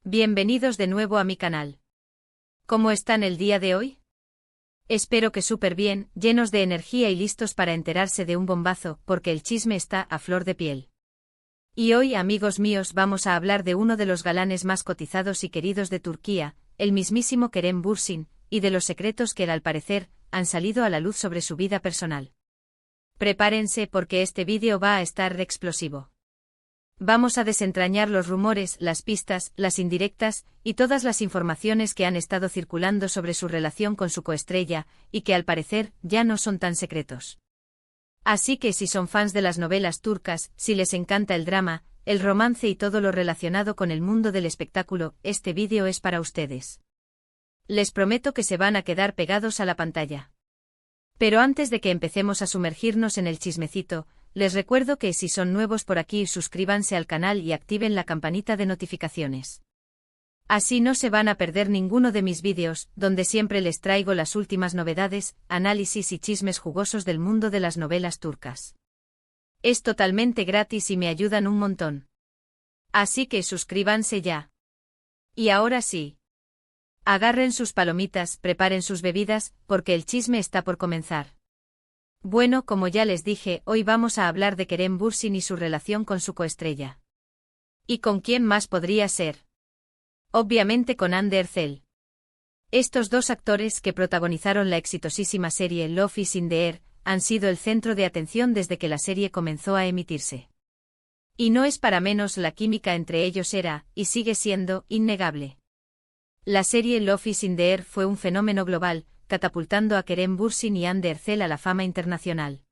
Bienvenidos de nuevo a mi canal. ¿Cómo están el día de hoy? Espero que súper bien, llenos de energía y listos para enterarse de un bombazo, porque el chisme está a flor de piel. Y hoy, amigos míos, vamos a hablar de uno de los galanes más cotizados y queridos de Turquía, el mismísimo Kerem Bürsin, y de los secretos que, al parecer, han salido a la luz sobre su vida personal. Prepárense porque este vídeo va a estar explosivo. Vamos a desentrañar los rumores, las pistas, las indirectas, y todas las informaciones que han estado circulando sobre su relación con su coestrella, y que al parecer ya no son tan secretos. Así que si son fans de las novelas turcas, si les encanta el drama, el romance y todo lo relacionado con el mundo del espectáculo, este vídeo es para ustedes. Les prometo que se van a quedar pegados a la pantalla. Pero antes de que empecemos a sumergirnos en el chismecito, les recuerdo que si son nuevos por aquí, suscríbanse al canal y activen la campanita de notificaciones. Así no se van a perder ninguno de mis vídeos, donde siempre les traigo las últimas novedades, análisis y chismes jugosos del mundo de las novelas turcas. Es totalmente gratis y me ayudan un montón. Así que suscríbanse ya. Y ahora sí. Agarren sus palomitas, preparen sus bebidas, porque el chisme está por comenzar. Bueno, como ya les dije, hoy vamos a hablar de Kerem Bürsin y su relación con su coestrella. ¿Y con quién más podría ser? Obviamente con Hande Erçel. Estos dos actores que protagonizaron la exitosísima serie Love is in the Air, han sido el centro de atención desde que la serie comenzó a emitirse. Y no es para menos, la química entre ellos era, y sigue siendo, innegable. La serie Love is in the Air fue un fenómeno global, catapultando a Kerem Bürsin y Hande Erçel a la fama internacional.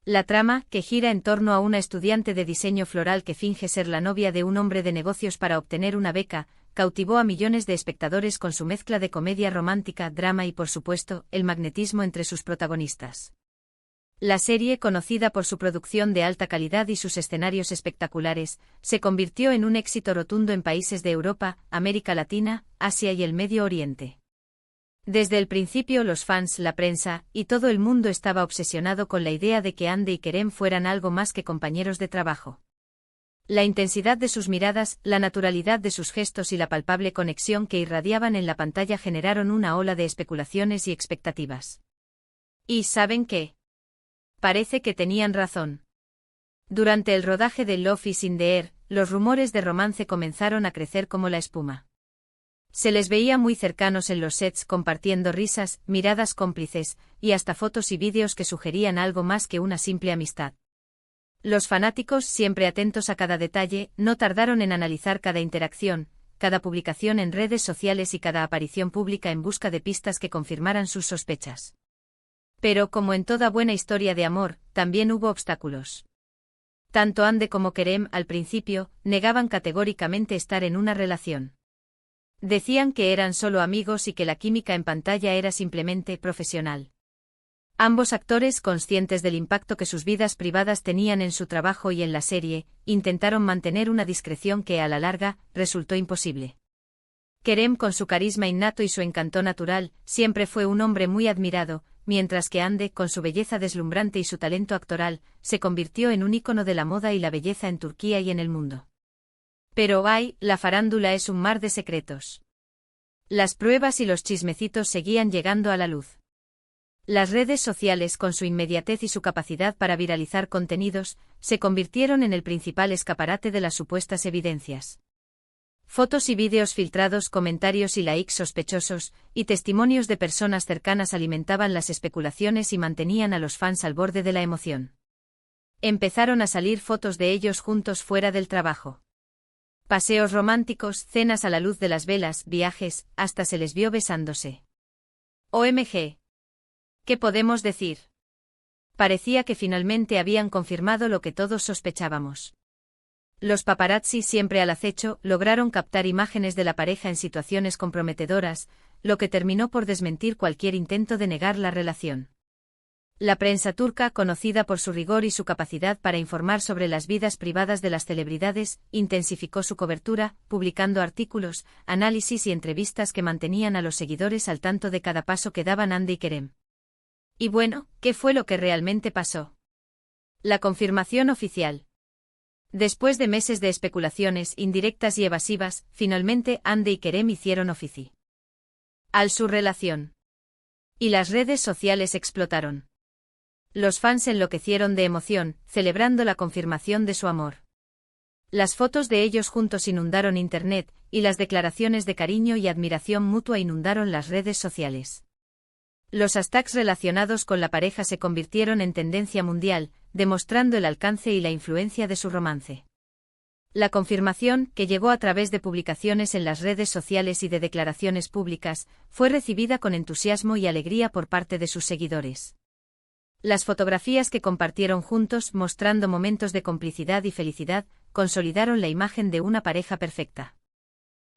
La trama, que gira en torno a una estudiante de diseño floral que finge ser la novia de un hombre de negocios para obtener una beca, cautivó a millones de espectadores con su mezcla de comedia romántica, drama y, por supuesto, el magnetismo entre sus protagonistas. La serie, conocida por su producción de alta calidad y sus escenarios espectaculares, se convirtió en un éxito rotundo en países de Europa, América Latina, Asia y el Medio Oriente. Desde el principio los fans, la prensa, y todo el mundo estaba obsesionado con la idea de que Hande y Kerem fueran algo más que compañeros de trabajo. La intensidad de sus miradas, la naturalidad de sus gestos y la palpable conexión que irradiaban en la pantalla generaron una ola de especulaciones y expectativas. ¿Y saben qué? Parece que tenían razón. Durante el rodaje de Love is in the Air, los rumores de romance comenzaron a crecer como la espuma. Se les veía muy cercanos en los sets, compartiendo risas, miradas cómplices, y hasta fotos y vídeos que sugerían algo más que una simple amistad. Los fanáticos, siempre atentos a cada detalle, no tardaron en analizar cada interacción, cada publicación en redes sociales y cada aparición pública en busca de pistas que confirmaran sus sospechas. Pero, como en toda buena historia de amor, también hubo obstáculos. Tanto Hande como Kerem, al principio, negaban categóricamente estar en una relación. Decían que eran solo amigos y que la química en pantalla era simplemente profesional. Ambos actores, conscientes del impacto que sus vidas privadas tenían en su trabajo y en la serie, intentaron mantener una discreción que, a la larga, resultó imposible. Kerem, con su carisma innato y su encanto natural, siempre fue un hombre muy admirado, mientras que Hande, con su belleza deslumbrante y su talento actoral, se convirtió en un ícono de la moda y la belleza en Turquía y en el mundo. Pero ¡ay!, la farándula es un mar de secretos. Las pruebas y los chismecitos seguían llegando a la luz. Las redes sociales, con su inmediatez y su capacidad para viralizar contenidos, se convirtieron en el principal escaparate de las supuestas evidencias. Fotos y vídeos filtrados, comentarios y likes sospechosos, y testimonios de personas cercanas alimentaban las especulaciones y mantenían a los fans al borde de la emoción. Empezaron a salir fotos de ellos juntos fuera del trabajo. Paseos románticos, cenas a la luz de las velas, viajes, hasta se les vio besándose. OMG. ¿Qué podemos decir? Parecía que finalmente habían confirmado lo que todos sospechábamos. Los paparazzi, siempre al acecho, lograron captar imágenes de la pareja en situaciones comprometedoras, lo que terminó por desmentir cualquier intento de negar la relación. La prensa turca, conocida por su rigor y su capacidad para informar sobre las vidas privadas de las celebridades, intensificó su cobertura, publicando artículos, análisis y entrevistas que mantenían a los seguidores al tanto de cada paso que daban Hande y Kerem. Y bueno, ¿qué fue lo que realmente pasó? La confirmación oficial. Después de meses de especulaciones indirectas y evasivas, finalmente Hande y Kerem hicieron oficio al su relación. Y las redes sociales explotaron. Los fans enloquecieron de emoción, celebrando la confirmación de su amor. Las fotos de ellos juntos inundaron Internet, y las declaraciones de cariño y admiración mutua inundaron las redes sociales. Los hashtags relacionados con la pareja se convirtieron en tendencia mundial, demostrando el alcance y la influencia de su romance. La confirmación, que llegó a través de publicaciones en las redes sociales y de declaraciones públicas, fue recibida con entusiasmo y alegría por parte de sus seguidores. Las fotografías que compartieron juntos, mostrando momentos de complicidad y felicidad, consolidaron la imagen de una pareja perfecta.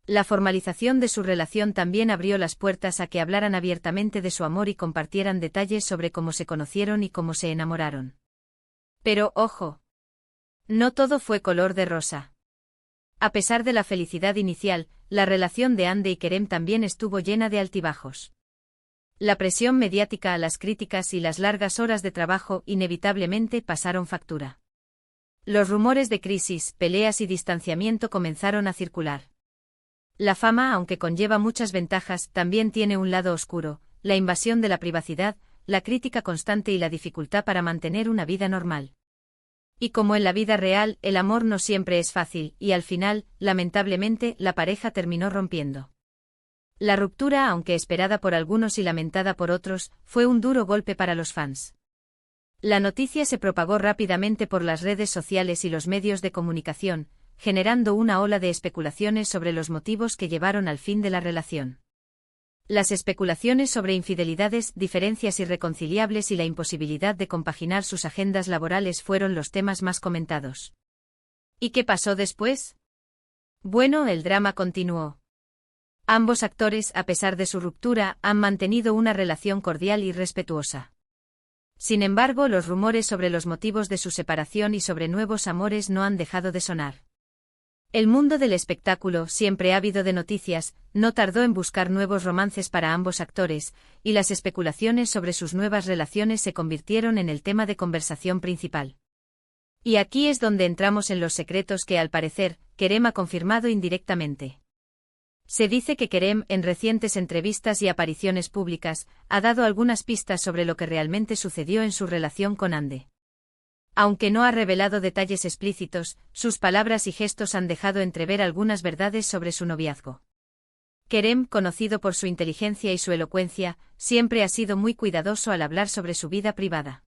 La formalización de su relación también abrió las puertas a que hablaran abiertamente de su amor y compartieran detalles sobre cómo se conocieron y cómo se enamoraron. Pero, ojo, no todo fue color de rosa. A pesar de la felicidad inicial, la relación de Hande y Kerem también estuvo llena de altibajos. La presión mediática, las críticas y las largas horas de trabajo inevitablemente pasaron factura. Los rumores de crisis, peleas y distanciamiento comenzaron a circular. La fama, aunque conlleva muchas ventajas, también tiene un lado oscuro, la invasión de la privacidad, la crítica constante y la dificultad para mantener una vida normal. Y como en la vida real, el amor no siempre es fácil, y al final, lamentablemente, la pareja terminó rompiendo. La ruptura, aunque esperada por algunos y lamentada por otros, fue un duro golpe para los fans. La noticia se propagó rápidamente por las redes sociales y los medios de comunicación, generando una ola de especulaciones sobre los motivos que llevaron al fin de la relación. Las especulaciones sobre infidelidades, diferencias irreconciliables y la imposibilidad de compaginar sus agendas laborales fueron los temas más comentados. ¿Y qué pasó después? Bueno, el drama continuó. Ambos actores, a pesar de su ruptura, han mantenido una relación cordial y respetuosa. Sin embargo, los rumores sobre los motivos de su separación y sobre nuevos amores no han dejado de sonar. El mundo del espectáculo, siempre ávido de noticias, no tardó en buscar nuevos romances para ambos actores, y las especulaciones sobre sus nuevas relaciones se convirtieron en el tema de conversación principal. Y aquí es donde entramos en los secretos que, al parecer, Kerem ha confirmado indirectamente. Se dice que Kerem, en recientes entrevistas y apariciones públicas, ha dado algunas pistas sobre lo que realmente sucedió en su relación con Hande. Aunque no ha revelado detalles explícitos, sus palabras y gestos han dejado entrever algunas verdades sobre su noviazgo. Kerem, conocido por su inteligencia y su elocuencia, siempre ha sido muy cuidadoso al hablar sobre su vida privada.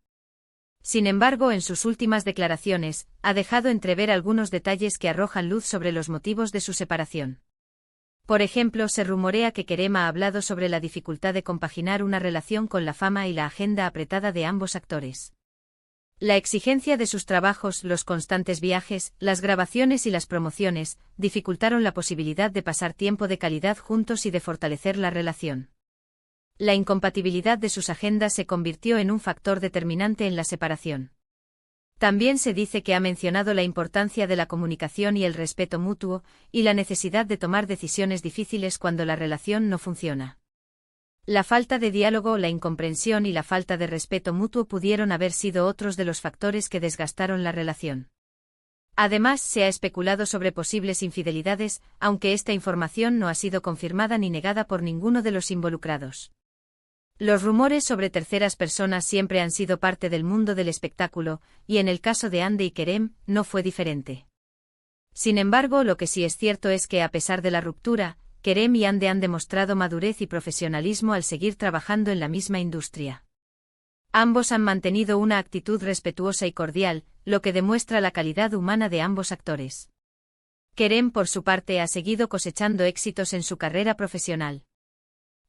Sin embargo, en sus últimas declaraciones, ha dejado entrever algunos detalles que arrojan luz sobre los motivos de su separación. Por ejemplo, se rumorea que Kerem ha hablado sobre la dificultad de compaginar una relación con la fama y la agenda apretada de ambos actores. La exigencia de sus trabajos, los constantes viajes, las grabaciones y las promociones, dificultaron la posibilidad de pasar tiempo de calidad juntos y de fortalecer la relación. La incompatibilidad de sus agendas se convirtió en un factor determinante en la separación. También se dice que ha mencionado la importancia de la comunicación y el respeto mutuo, y la necesidad de tomar decisiones difíciles cuando la relación no funciona. La falta de diálogo, la incomprensión y la falta de respeto mutuo pudieron haber sido otros de los factores que desgastaron la relación. Además, se ha especulado sobre posibles infidelidades, aunque esta información no ha sido confirmada ni negada por ninguno de los involucrados. Los rumores sobre terceras personas siempre han sido parte del mundo del espectáculo, y en el caso de Hande y Kerem, no fue diferente. Sin embargo, lo que sí es cierto es que, a pesar de la ruptura, Kerem y Hande han demostrado madurez y profesionalismo al seguir trabajando en la misma industria. Ambos han mantenido una actitud respetuosa y cordial, lo que demuestra la calidad humana de ambos actores. Kerem, por su parte, ha seguido cosechando éxitos en su carrera profesional.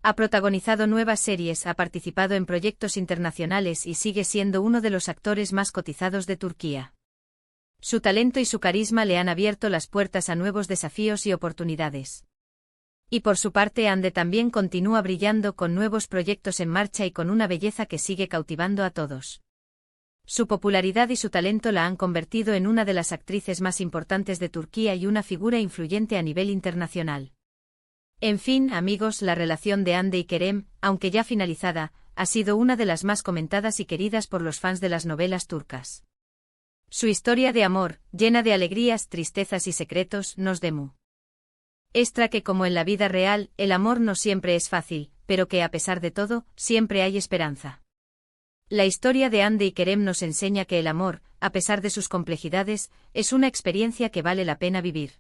Ha protagonizado nuevas series, ha participado en proyectos internacionales y sigue siendo uno de los actores más cotizados de Turquía. Su talento y su carisma le han abierto las puertas a nuevos desafíos y oportunidades. Y por su parte, Hande también continúa brillando con nuevos proyectos en marcha y con una belleza que sigue cautivando a todos. Su popularidad y su talento la han convertido en una de las actrices más importantes de Turquía y una figura influyente a nivel internacional. En fin, amigos, la relación de Hande y Kerem, aunque ya finalizada, ha sido una de las más comentadas y queridas por los fans de las novelas turcas. Su historia de amor, llena de alegrías, tristezas y secretos, nos demuestra que como en la vida real, el amor no siempre es fácil, pero que a pesar de todo, siempre hay esperanza. La historia de Hande y Kerem nos enseña que el amor, a pesar de sus complejidades, es una experiencia que vale la pena vivir.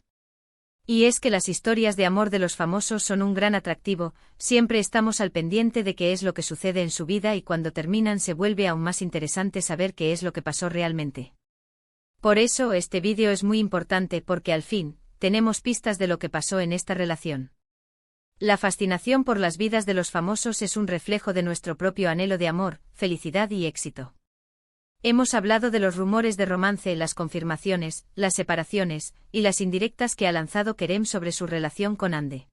Y es que las historias de amor de los famosos son un gran atractivo, siempre estamos al pendiente de qué es lo que sucede en su vida y cuando terminan se vuelve aún más interesante saber qué es lo que pasó realmente. Por eso este vídeo es muy importante porque al fin, tenemos pistas de lo que pasó en esta relación. La fascinación por las vidas de los famosos es un reflejo de nuestro propio anhelo de amor, felicidad y éxito. Hemos hablado de los rumores de romance, las confirmaciones, las separaciones, y las indirectas que ha lanzado Kerem sobre su relación con Hande.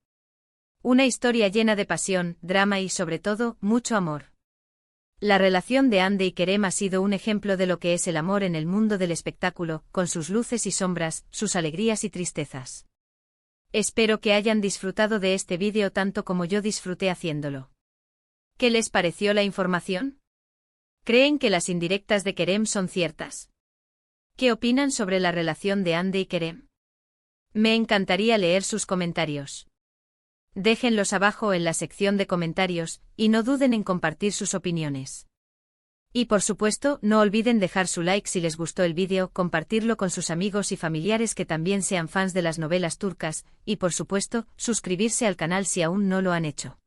Una historia llena de pasión, drama y sobre todo, mucho amor. La relación de Hande y Kerem ha sido un ejemplo de lo que es el amor en el mundo del espectáculo, con sus luces y sombras, sus alegrías y tristezas. Espero que hayan disfrutado de este vídeo tanto como yo disfruté haciéndolo. ¿Qué les pareció la información? ¿Creen que las indirectas de Kerem son ciertas? ¿Qué opinan sobre la relación de Hande y Kerem? Me encantaría leer sus comentarios. Déjenlos abajo en la sección de comentarios, y no duden en compartir sus opiniones. Y por supuesto, no olviden dejar su like si les gustó el vídeo, compartirlo con sus amigos y familiares que también sean fans de las novelas turcas, y por supuesto, suscribirse al canal si aún no lo han hecho.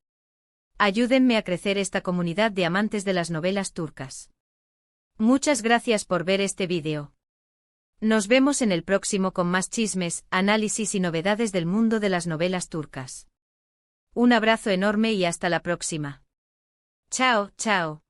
Ayúdenme a crecer esta comunidad de amantes de las novelas turcas. Muchas gracias por ver este vídeo. Nos vemos en el próximo con más chismes, análisis y novedades del mundo de las novelas turcas. Un abrazo enorme y hasta la próxima. Chao, chao.